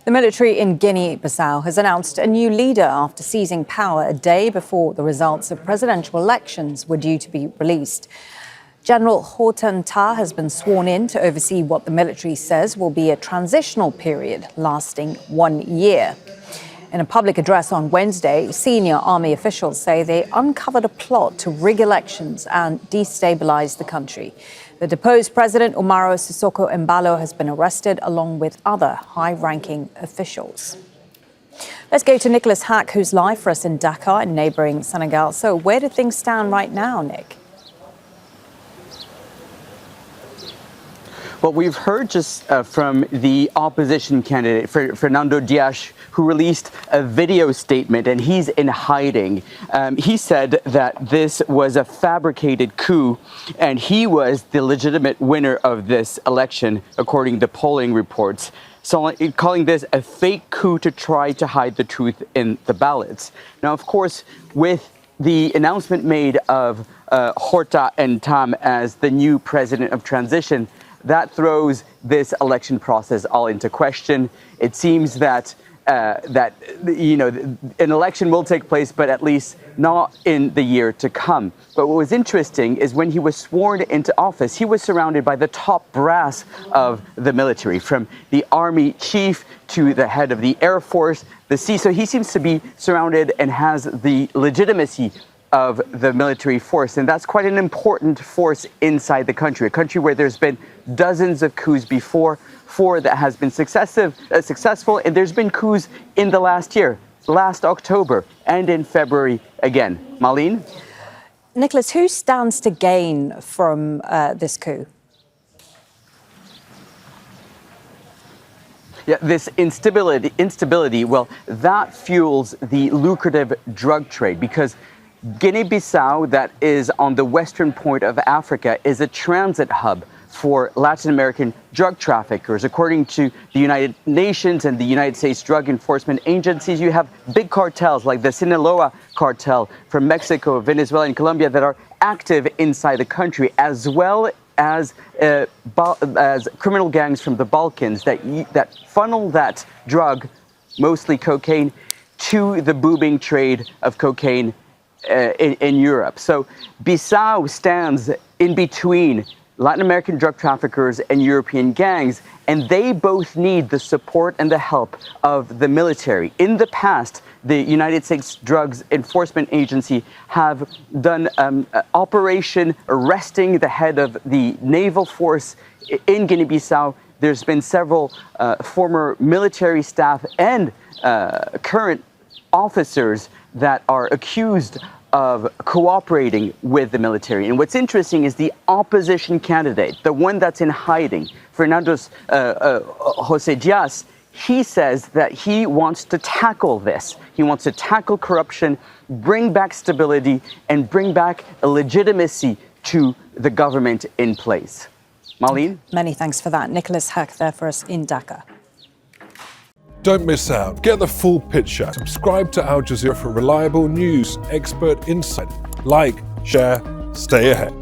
The military in Guinea-Bissau has announced a new leader after seizing power a day before the results of presidential elections were due to be released. General Horta Nta Man has been sworn in to oversee what the military says will be a transitional period lasting 1 year. In a public address on Wednesday, senior army officials say they uncovered a plot to rig elections and destabilise the country. The deposed President Umaro Sissoco Embalo has been arrested along with other high-ranking officials. Let's go to Nicolas Haque, who's live for us in Dakar in neighbouring Senegal. So where do things stand right now, Nick? Well, we've heard just from the opposition candidate, Fernando Dias, who released a video statement, and he's in hiding. He said that this was a fabricated coup, and he was the legitimate winner of this election, according to polling reports. So calling this a fake coup to try to hide the truth in the ballots. Now, of course, with the announcement made of Horta Nta Man as the new president of transition, that throws this election process all into question. It seems that an election will take place, but at least not in the year to come. But what was interesting is when he was sworn into office, he was surrounded by the top brass of the military, from the army chief to the head of the Air Force, the sea. So he seems to be surrounded and has the legitimacy of the military force. And that's quite an important force inside the country, a country where there's been dozens of coups before, four that has been successful, and there's been coups in the last year, last October, and in February again. Marlene? Nicolas, who stands to gain from this coup? Yeah, this instability, well, that fuels the lucrative drug trade, because Guinea-Bissau, that is on the western point of Africa, is a transit hub for Latin American drug traffickers. According to the United Nations and the United States drug enforcement agencies, you have big cartels like the Sinaloa cartel from Mexico, Venezuela, and Colombia that are active inside the country, as well as criminal gangs from the Balkans that funnel that drug, mostly cocaine, to the booming trade of cocaine in Europe. So Bissau stands in between Latin American drug traffickers and European gangs, and they both need the support and the help of the military. In the past, the United States Drugs Enforcement Agency have done operation arresting the head of the naval force in Guinea-Bissau. There's been several former military staff and current officers that are accused of cooperating with the military. And what's interesting is the opposition candidate, the one that's in hiding, Fernando Dias, he says that he wants to tackle this. He wants to tackle corruption, bring back stability, and bring back a legitimacy to the government in place. Marlene? Many thanks for that. Nicolas Haque there for us in Dakar. Don't miss out. Get the full picture. Subscribe to Al Jazeera for reliable news, expert insight. Like, share, stay ahead.